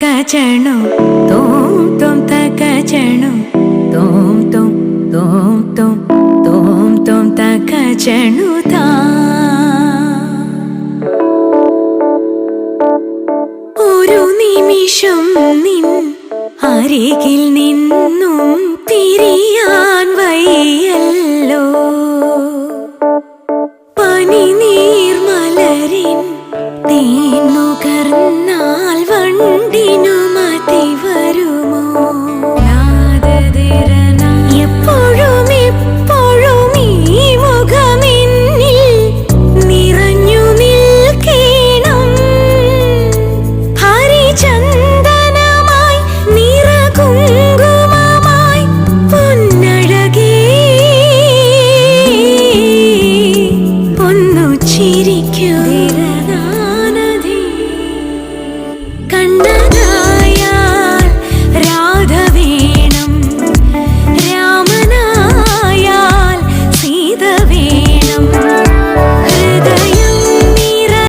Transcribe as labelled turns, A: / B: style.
A: കചണു തോം തോം തകചണു തോം തോം തോം തോം തോം തോം തകചണു താ ഒരു നിമിഷം നിൻ അരികിൽ